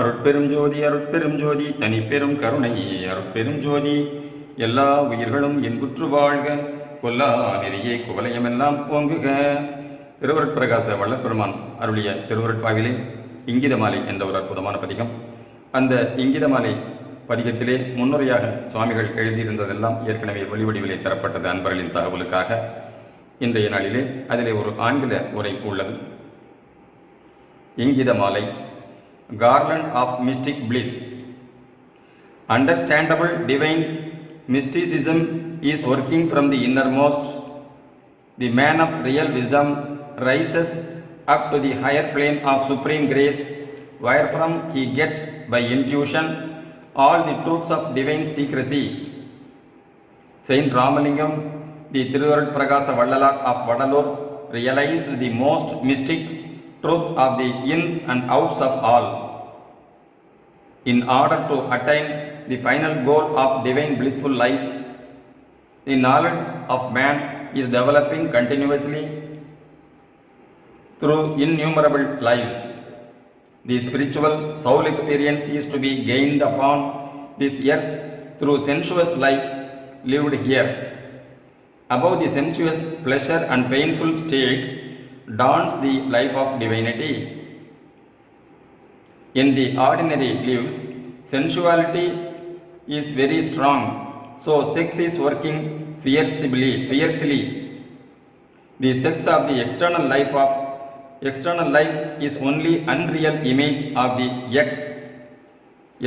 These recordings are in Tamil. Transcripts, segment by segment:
அருட்பெரும் ஜோதி அருட்பெரும் ஜோதி தனிப்பெரும் கருணை அருட்பெரும் ஜோதி எல்லா உயிர்களும் இன்புற்று வாழ்க கொல்லா நெறியே குவலயமெல்லாம் ஓங்குக. திருவருட்பிரகாச வள்ளற்பெருமான் அருளிய திருவருட்பாவிலே இங்கிதமாலை என்ற ஒரு அற்புதமான பதிகம். அந்த இங்கிதமாலை பதிகத்திலே முன்னுரையாக சுவாமிகள் எழுதியிருந்ததெல்லாம் ஏற்கனவே ஒளிவடிவிலே தரப்பட்டது. அன்பர்களின் தகவலுக்காக இன்றைய நாளிலே அதிலே ஒரு ஆங்கில உரை உள்ளது. இங்கிதமாலை, garland of mystic bliss. Understandable divine mysticism is working from the innermost. The man of real wisdom rises up to the higher plane of supreme grace, wherefrom he gets by intuition all the truths of divine secrecy. Saint Ramalingam, the Tiruvarathpragasa Vallalar of Vadalur, realized the most mystic truth of the ins and outs of all. In order to attain the final goal of divine blissful life, the knowledge of man is developing continuously through innumerable lives. The spiritual soul experience is to be gained upon this earth through sensuous life lived here. Above the sensuous pleasure and painful states dawns the life of divinity. In the ordinary lives, sensuality is very strong, so sex is working fiercely. The sex of the external life is only unreal image of the X,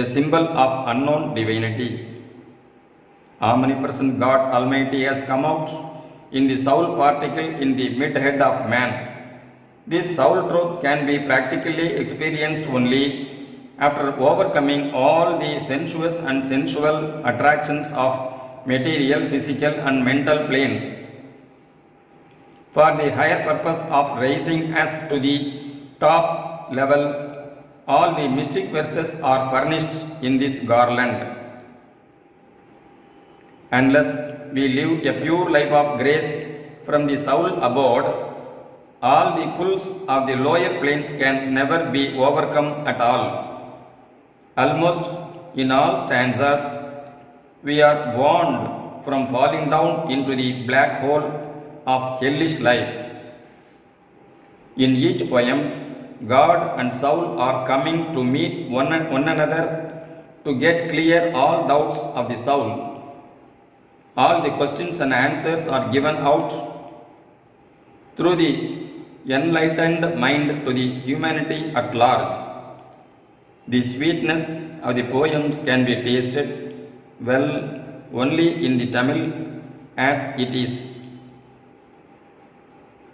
a symbol of unknown divinity. Omnipresent God Almighty has come out in the soul particle in the mid-head of man. This soul truth can be practically experienced only after overcoming all the sensuous and sensual attractions of material, physical and mental planes. For the higher purpose of raising us to the top level, all the mystic verses are furnished in this garland. Unless we live a pure life of grace from the soul abode, all the pulls of the lower planes can never be overcome at all. Almost in all stanzas, we are warned from falling down into the black hole of hellish life. In each poem, God and soul are coming to meet one another to get clear all doubts of the soul. All the questions and answers are given out through the enlightened mind to the humanity at large. The sweetness of the poems can be tasted well only in the Tamil as it is.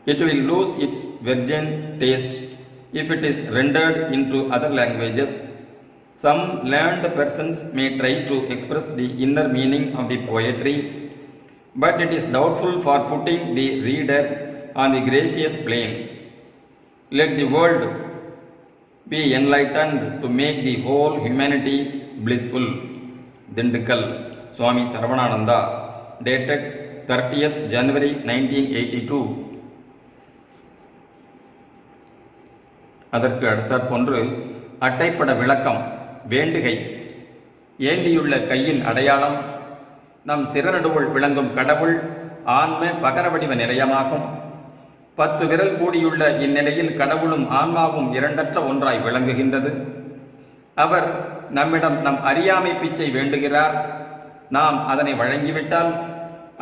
It will lose its virgin taste if it is rendered into other languages. Some learned persons may try to express the inner meaning of the poetry, but it is doubtful for putting the reader on the gracious plane. Let the world be enlightened to make the whole humanity blissful. Dindikkal, Swami Sarvanananda, dated 30th January 1982. அதற்கு அடுத்தாற் போன்று அட்டைப்பட விளக்கம், வேண்டுகை, ஏந்தியுள்ள கையின் அடையாளம், நம் சிறநடுவுள் விளங்கும் கடவுள் ஆன்ம பகர வடிவ நிலையமாகும். 10 விரல் கூடியுள்ள இந்நிலையில் கடவுளும் ஆன்மாவும் இரண்டற்ற ஒன்றாய் விளங்குகின்றது. அவர் நம்மிடம் நம் அறியாமை பிச்சை வேண்டுகிறார். நாம் அதனை வழங்கிவிட்டால்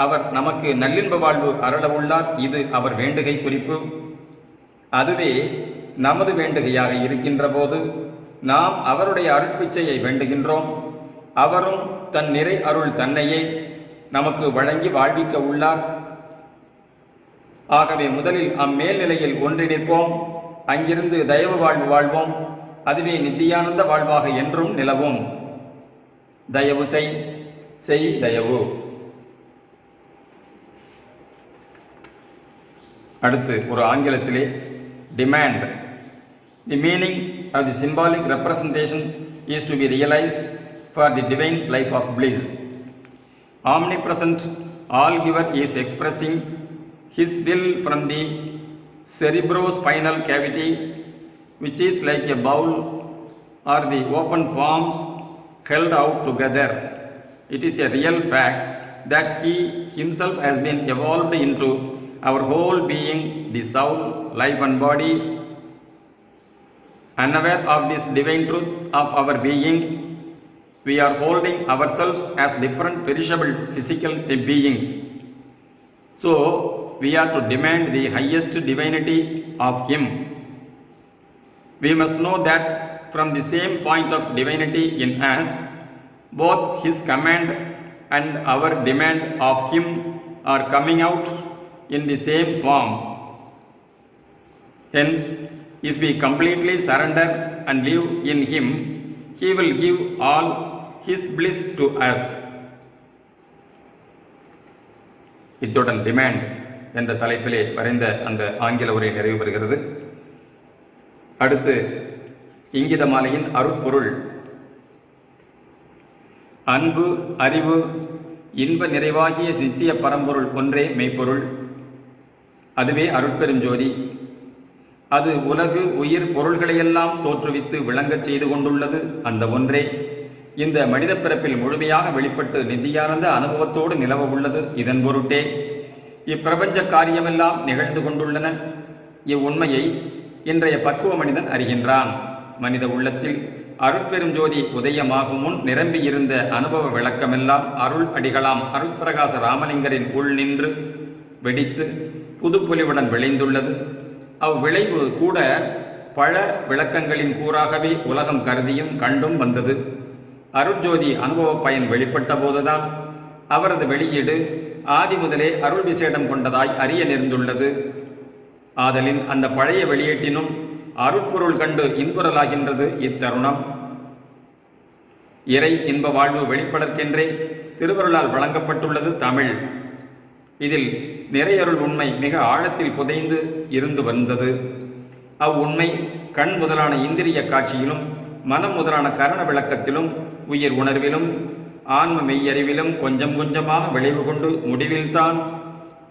அவர் நமக்கு நல்லின்ப வாழ்வு அருள உள்ளார். இது அவர் வேண்டுகை குறிப்பு. அதுவே நமது வேண்டுகையாக இருக்கின்ற போது நாம் அவருடைய அருட்பிச்சையை வேண்டுகின்றோம். அவரும் தன் நிறை அருள் தன்னையே நமக்கு வழங்கி வாழ்விக்க உள்ளார். ஆகவே முதலில் அம்மேல்நிலையில் ஒன்றி நிற்போம். அங்கிருந்து தயவு வாழ்வு வாழ்வோம். அதுவே நித்தியானந்த வாழ்வாக என்றும் நிலவும். தயவு செய் தயவு. அடுத்து ஒரு ஆங்கிலத்திலே demand. The meaning of the symbolic representation is to be realized for the divine life of bliss. Omnipresent all-giver is expressing his will from the cerebrospinal cavity, which is like a bowl or the open palms held out together. It is a real fact that he himself has been evolved into our whole being, the soul, life and body. Unaware of this divine truth of our being, we are holding ourselves as different perishable physical beings. So, we are to demand the highest divinity of him. We must know that from the same point of divinity in us, both his command and our demand of him are coming out in the same form. Hence, if we completely surrender and live in him, he will give all his bliss to us. இத்துடன் டிமாண்ட் என்ற தலைப்பிலே வரைந்த அந்த ஆங்கில உரை நிறைவு பெறுகிறது. அடுத்து இங்கித மாலையின் அருட்பொருள். அன்பு, அறிவு, இன்ப நிறைவாகிய நித்திய பரம்பொருள் ஒன்றே மெய்ப்பொருள். அதுவே அருட்பெருஞ்சோதி. அது உலகு உயிர் பொருள்களையெல்லாம் தோற்றுவித்து விளங்கச் செய்து கொண்டுள்ளது அந்த ஒன்றே இந்த மனித பிறப்பில் முழுமையாக வெளிப்பட்டு நித்தியானந்த அனுபவத்தோடு நிலவ உள்ளது. இதன் பொருட்டே இப்பிரபஞ்ச காரியமெல்லாம் நிகழ்ந்து கொண்டுள்ளன. இவ்வுண்மையை இன்றைய பக்குவ மனிதன் அறிகின்றான். மனித உள்ளத்தில் அருட்பெரும் ஜோதி உதயமாகும் முன் நிரம்பியிருந்த அனுபவ விளக்கமெல்லாம் அருள் அடிகளாம் அருட்பிரகாச ராமலிங்கரின் உள் நின்று வெடித்து புதுப்பொலிவுடன் விளைந்துள்ளது. அவ்விளைவு கூட பல விளக்கங்களின் கூறாகவே உலகம் கருதியும் கண்டும் வந்தது. அருட்ஜோதி அனுபவ பயன் வெளிப்பட்ட போதுதான் அவரது வெளியீடு ஆதி முதலே அருள் விசேடம் கொண்டதாய் அறிய நேர்ந்துள்ளது. ஆதலின் அந்த பழைய வெளியீட்டினும் அருட்பொருள் கண்டு இன்புறலாகின்றது இத்தருணம். இறை இன்ப வாழ்வு வெளிப்படற்கென்றே திருவருளால் வழங்கப்பட்டுள்ளது தமிழ். இதில் நிறையருள் உண்மை மிக ஆழத்தில் புதைந்து இருந்து வந்தது. அவ்வுண்மை கண் முதலான இந்திரிய காட்சியிலும் மனம் முதலான கரண விளக்கத்திலும் உயிர் உணர்விலும் ஆன்ம மெய்யறிவிலும் கொஞ்சம் கொஞ்சமாக விளைவு கொண்டு முடிவில்தான்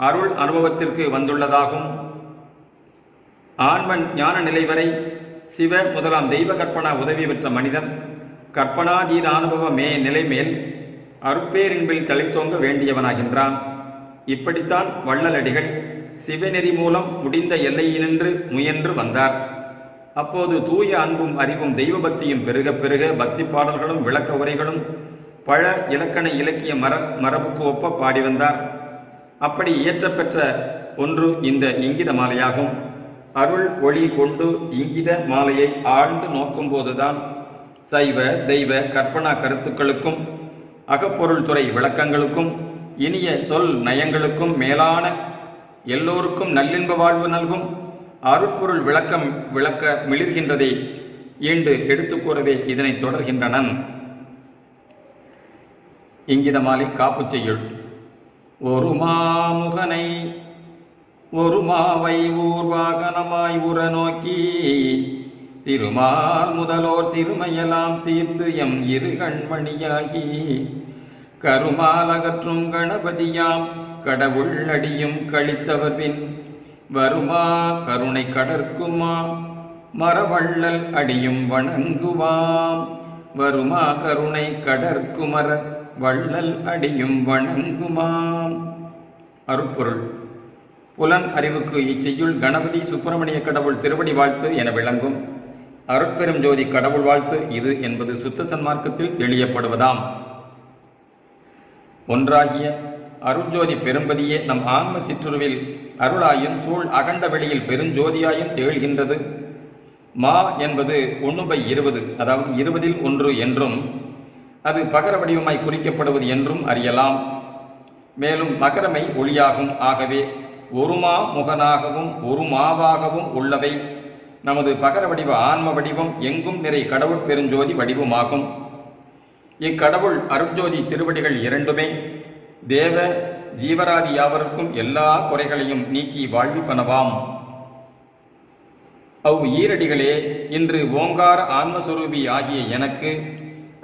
அருள் அனுபவத்திற்கு வந்துள்ளதாகும். ஆன்மன் ஞான நிலை வரை சிவ முதலாம் தெய்வ கற்பனா உதவி பெற்ற மனிதன் கற்பனாதீத அனுபவ நிலை மேல் அருட்பேரின்பில் தழைத்தோங்க வேண்டியவனாகின்றான். இப்படித்தான் வள்ளலடிகள் சிவநெறி மூலம் முடிந்த எல்லையினின்று முயன்று வந்தார். அப்போது தூய அன்பும் அறிவும் தெய்வ பக்தியும் பெருக பெருக பக்தி பாடல்களும் விளக்க உரைகளும் பழ இலக்கண இலக்கிய மரபுக்கு ஒப்ப பாடி வந்தார். அப்படி இயற்றப்பெற்ற ஒன்று இந்த இங்கித மாலையாகும். அருள் ஒளி கொண்டு இங்கித மாலையை ஆழ்ந்து நோக்கும் போதுதான் சைவ தெய்வ கற்பனா கருத்துக்களுக்கும் அகப்பொருள் துறை விளக்கங்களுக்கும் இனிய சொல் நயங்களுக்கும் மேலான எல்லோருக்கும் நல்லின்ப வாழ்வு நல்கும் அருட்பொருள் விளக்க மிளிர்கின்றதை ஈண்டு எடுத்துக்கூறவே இதனை தொடர்கின்றனன். இங்கித மாலை காப்புச் செய்யுள். ஒரு மாமுகனை ஒரு மாவை ஊர்வாகனமாய் உற நோக்கி திருமால் முதலோர் சிறுமையெல்லாம் தீர்த்து எம் இரு கண்மணியாகி கருமால் அகற்றும் கணபதியாம் கடவுள் அடியும் கழித்தவர் பின் வருமா கருணை கடற்குமா மரவள்ளல் அடியும் வணங்குவாம். வருமா கருணை கடற்குமர வள்ளல் அடியும் வணங்குமாம். அருட்பொருள். புலன் அறிவுக்கு இச்செய்யுள் கணபதி சுப்பிரமணிய கடவுள் திருவடி வாழ்த்து என விளங்கும். அருட்பெரும் ஜோதி கடவுள் வாழ்த்து இது என்பது சுத்த சன்மார்க்கத்தில் தெளியப்படுவதாம். ஒன்றாகிய அருட்ஜோதி பெரும்பதியே நம் ஆன்ம சிற்றுருவில் அருளாயும் சூழ் அகண்ட வெளியில் பெருஞ்சோதியாயும் திகழ்கின்றது. மா என்பது 1/20, அதாவது 20ல் 1 என்றும் அது பகர வடிவமாய் குறிக்கப்படுவது என்றும் அறியலாம். மேலும் மகரமை ஒளியாகும். ஆகவே ஒரு மா முகனாகவும் ஒரு மாவாகவும் உள்ளவை நமது பகர வடிவ ஆன்ம வடிவம் எங்கும் நிறை கடவுள் பெருஞ்சோதி வடிவமாகும். இக்கடவுள் அருட்ஜோதி திருவடிகள் இரண்டுமே தேவ ஜீவராதி யாவருக்கும் எல்லா குறைகளையும் நீக்கி வாழ்விப்பனவாம். ஈரடிகளே இன்று ஓங்கார ஆன்மஸ்வரூபி ஆகிய எனக்கு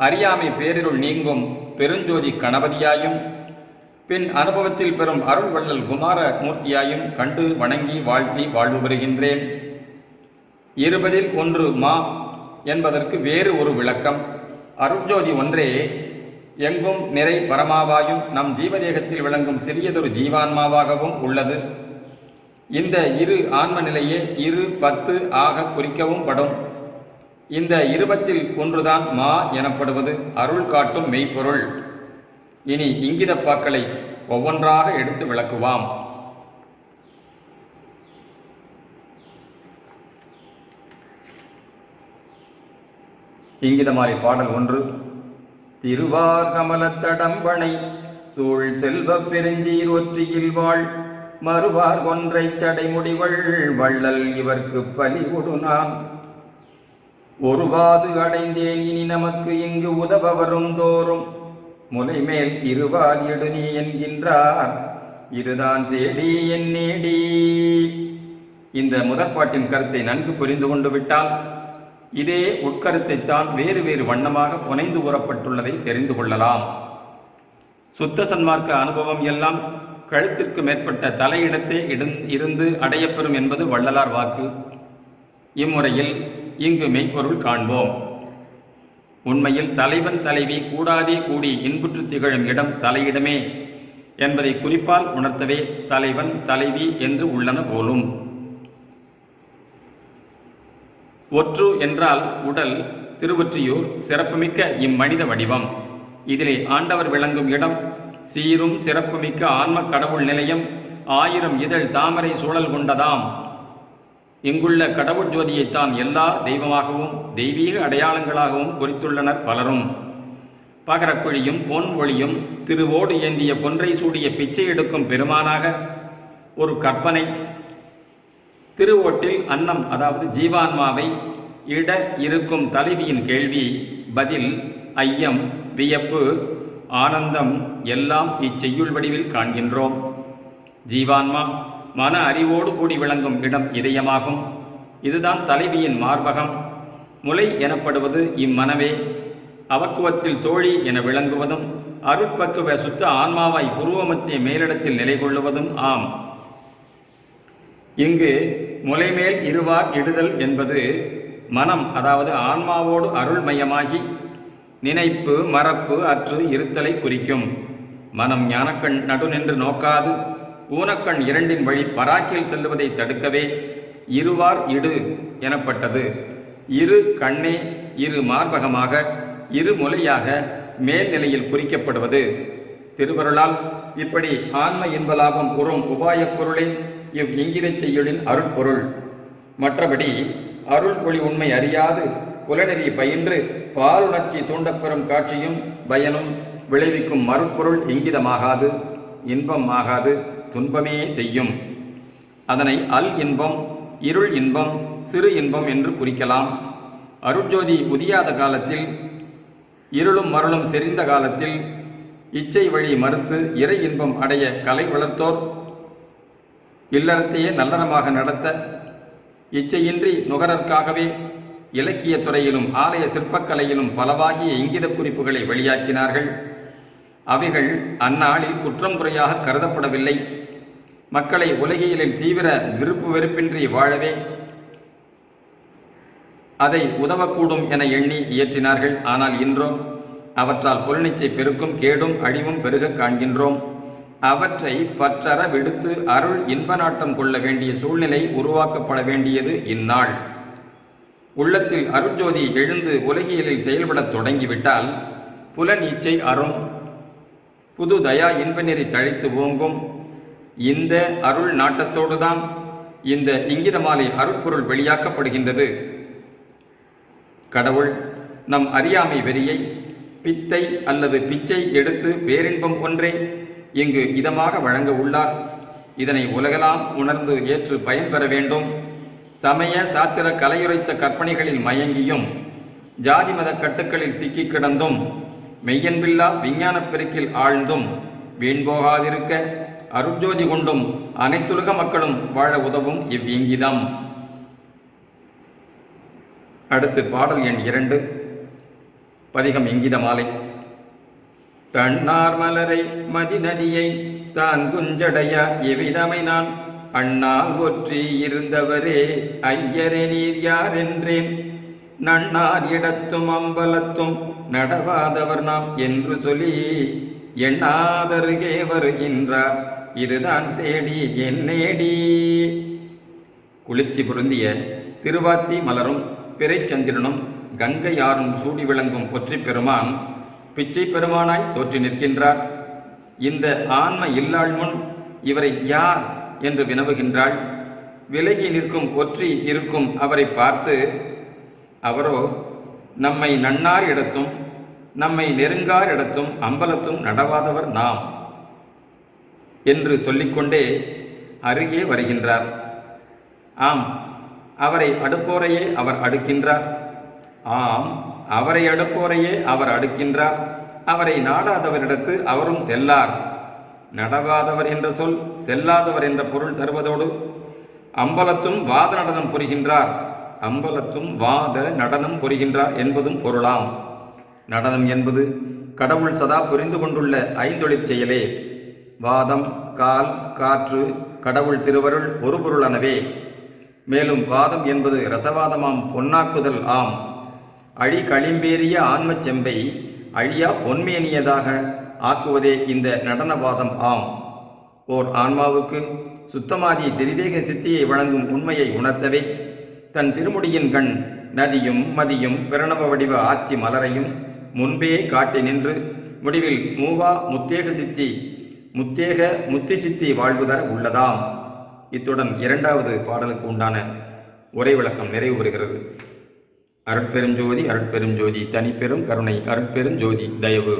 அறியாமை பேரிருள் நீங்கும் பெருஞ்சோதி கணபதியாயும் பின் அனுபவத்தில் பெறும் அருள் வள்ளல் குமார மூர்த்தியாயும் கண்டு வணங்கி வாழ்த்தி வாழ்வு பெறுகின்றேன். 20ல் 1 மா என்பதற்கு வேறு ஒரு விளக்கம். அருட்ஜோதி ஒன்றே எங்கும் நிறை பரமாவாயும் நம் ஜீவதேகத்தில் விளங்கும் சிறியதொரு ஜீவான்மாவாகவும் உள்ளது. இந்த இரு ஆன்ம நிலையே 10 ஆக குறிக்கவும் படும். இந்த 20ல் ஒன்றுதான் மா எனப்படுவது அருள் காட்டும் மெய்ப்பொருள். இனி இங்கிதப்பாக்களை ஒவ்வொன்றாக எடுத்து விளக்குவாம். இங்கிதமாலை பாடல் 1. திருவார் கமலத்தடம்பனை சூழ் செல்வ பெருஞ்சீர் ஒற்றியில் வாழ் மறுவார் கொன்றை சடைமுடிவள் வள்ளல் இவர்க்கு பலி கொடுனான் ஒருவாது அடைந்தேன் இனி நமக்கு இங்கு உதவ வரும் தோறும் முலைமேல் இருவார் எடுநீ என்கின்றார் இதுதான் சேடி என் நேடி. இந்த முதற்பாட்டின் கருத்தை நன்கு புரிந்து கொண்டு விட்டால் இதே உட்கருத்தைத்தான் வேறு வேறு வண்ணமாக புனைந்து கூறப்பட்டுள்ளதை தெரிந்து கொள்ளலாம். சுத்த சன்மார்க்க அனுபவம் எல்லாம் கழுத்திற்கு மேற்பட்ட தலையிடத்தே இருந்து அடையப்பெறும் என்பது வள்ளலார் வாக்கு. இம்முறையில் இங்கு மெய்ப்பொருள் காண்போம். உண்மையில் தலைவன் தலைவி கூடாதே கூடி இன்புற்று திகழும் இடம் தலையிடமே என்பதை குறிப்பால் உணர்த்தவே தலைவன் தலைவி என்று உள்ளன போலும். ஒற்று என்றால் உடல். திருவொற்றியூர் சிறப்புமிக்க இம்மனித வடிவம். இதிலே ஆண்டவர் விளங்கும் இடம் சீரும் சிறப்புமிக்க ஆன்ம கடவுள் நிலையம் 1000 இதழ் தாமரை சூழல் கொண்டதாம். இங்குள்ள கடவுள் ஜோதியைத்தான் எல்லா தெய்வமாகவும் தெய்வீக அடையாளங்களாகவும் குறித்துள்ளனர் பலரும். பகரக்குழியும் பொன் ஒளியும் திருவோடு ஏந்திய பொன்றை சூடிய பிச்சை எடுக்கும் பெருமானாக ஒரு கற்பனை. திருவோட்டில் அன்னம் அதாவது ஜீவான்மாவை இட இருக்கும் தலைவியின் கேள்வி பதில் ஐயம் வியப்பு ஆனந்தம் எல்லாம் இச்செய்யுள் வடிவில் காண்கின்றோம். ஜீவான்மா மன அறிவோடு கூடி விளங்கும் இடம் இதயமாகும். இதுதான் தலைவியின் மார்பகம். முலை எனப்படுவது இம்மனவே. அவக்குவத்தில் தோழி என விளங்குவதும் அருட்பக்குவ சுத்த ஆன்மாவாய் புருவமத்திய மேலிடத்தில் நிலை கொள்ளுவதும் ஆம். இங்கு முலைமேல் இருவார் இடுதல் என்பது மனம் அதாவது ஆன்மாவோடு அருள்மயமாகி நினைப்பு மறப்பு அற்று இருத்தலை குறிக்கும். மனம் ஞானக்கண் நடுநின்று நோக்காது ஊனக்கண் 2 வழி பராக்கில் செல்லுவதை தடுக்கவே இருவார் இடு எனப்பட்டது. இரு கண்ணே இரு மார்பகமாக இரு முலையாக மேல்நிலையில் குறிக்கப்படுவது. திருவருளால் இப்படி ஆன்ம இன்பலாபம் உறும் உபாயப் பொருளே இவ் இங்கிதச் செய்யுளின் அருட்பொருள். மற்றபடி அருள் ஒளி உண்மை அறியாது புலனெறி பயின்று பாலுணர்ச்சி தூண்டப்பெறும் காட்சியும் பயனும் விளைவிக்கும் மறுப்பொருள் இங்கிதமாகாது, இன்பம் ஆகாது, துன்பமே செய்யும். அதனை அல் இன்பம், இருள் இன்பம், சிறு இன்பம் என்று குறிக்கலாம். அருட்ஜோதி உதியாத காலத்தில் இருளும் மருளும் செறிந்த காலத்தில் இச்சை வழி மறுத்து இறை இன்பம் அடைய கலை வளர்த்தோர் இல்லறத்தையே நல்லறமாக நடத்த இச்சையின்றி நுகரற்காகவே இலக்கிய துறையிலும் ஆலய சிற்பக்கலையிலும் பலவாகிய இங்கித குறிப்புகளை வெளியாக்கினார்கள். அவைகள் அந்நாளில் குற்றம் குறையாக கருதப்படவில்லை. மக்களை உலகியலில் தீவிர விருப்பு வெறுப்பின்றி வாழவே அதை உதவக்கூடும் என எண்ணி இயற்றினார்கள். ஆனால் இன்றோ அவற்றால் புலனிச்சை பெருக்கும் கேடும் அழிவும் பெருக காண்கின்றோம். அவற்றை பற்றற விடுத்து அருள் இன்ப நாட்டம் கொள்ள வேண்டிய சூழ்நிலை உருவாக்கப்பட வேண்டியது இந்நாள். உள்ளத்தில் அருட்ஜோதி எழுந்து உலகியலில் செயல்படத் தொடங்கிவிட்டால் புலன் இச்சை அரும், புது தயா இன்ப நெறி தழைத்து ஓங்கும். இந்த அருள் நாட்டத்தோடுதான் இந்த இங்கிதமாலை அருட்பொருள் வெளியாக்கப்படுகின்றது. கடவுள் நம் அறியாமை வெறியை பித்தை அல்லது பிச்சை எடுத்து பேரின்பம் ஒன்றே இங்கு இதமாக வழங்க உள்ளார். இதனை உலகெல்லாம் உணர்ந்து ஏற்று பயன்பெற வேண்டும். சமய சாத்திர கலையுரைத்த கற்பனைகளில் மயங்கியும் ஜாதி மத கட்டுக்களில் சிக்கி கிடந்தும் மெய்யன்பில்லா விஞ்ஞான பெருக்கில் ஆழ்ந்தும் வீண்போகாதிருக்க அருட்ஜோதி கொண்டும் அனைத்துலக மக்களும் வாழ உதவும் இவ்விங்கிதம். அடுத்து பாடல் எண் 2, பதிகம் இங்கிதமாலை. தன்னார் மலரை மதிநதியை தான் குஞ்சடையா எவ்விதமை நான் அண்ணால் ஒற்றி இருந்தவரே ஐயரே நீர் யார் என்றேன் நன்னார் இடத்தும் அம்பலத்தும் நடவாதவர் நாம் என்று சொல்லி எண்ணாதருகே வருகின்றார், இதுதான் சேடி என்னேடி. குளிர்ச்சி பொருந்திய திருவாத்தி மலரும் பிறைச்சந்திரனும் கங்கையாரும் சூடி விளங்கும் ஒற்றை பெருமான் பிச்சை பெருமானாய் தோற்றி நிற்கின்றார். இந்த ஆன்ம இல்லாள் முன் இவரை யார் என்று வினவுகின்றாள். விலகி நிற்கும் ஒற்றி இருக்கும் அவரை பார்த்து, அவரோ நம்மை நன்னார் இடத்தும் நம்மை நெருங்கார் இடத்தும் அம்பலத்தும் நடவாதவர் நாம் என்று சொல்லிக்கொண்டே அருகே வருகின்றார். ஆம், அவரை அடுப்போரையே அவர் அடுக்கின்றார். ஆம், அவரை அடுப்போரையே அவர் அடுக்கின்றார். அவரை நாடாதவரிடத்து அவரும் செல்லார். நடவாதவர் என்ற சொல் செல்லாதவர் என்ற பொருள் தருவதோடு அம்பலத்தும் வாத நடனம் புரிகின்றார், அம்பலத்தும் வாத நடனம் புரிகின்றார் என்பதும் பொருளாம். நடனம் என்பது கடவுள் சதா புரிந்து கொண்டுள்ள ஐந்தொழிற் செயலே. வாதம், கால், காற்று, கடவுள் திருவருள் ஒரு பொருளானவே. மேலும் வாதம் என்பது ரசவாதமாம் பொன்னாக்குதல் ஆம். அழி களிம்பேறிய ஆன்மச் செம்பை அழியா பொன்மேனியதாக ஆக்குவதே இந்த நடனவாதம் ஆம். ஓர் ஆன்மாவுக்கு சுத்தமாதி திரிதேக சித்தியை வழங்கும் உண்மையை உணர்த்தவே தன் திருமுடியின் கண் நதியும் மதியும் பிரணவ வடிவ ஆத்தி மலரையும் முன்பே காட்டி நின்று முடிவில் மூவா முத்தி சித்தி வாழ்வுதர உள்ளதாம். இத்துடன் இரண்டாவது பாடலுக்கு உண்டான உரை விளக்கம் நிறைவு பெறுகிறது. அருட்பெருஞ்சோதி அருட்பெருஞ்சோதி தனிப்பெரும் கருணை அருட்பெருஞ்சோதி தயவு.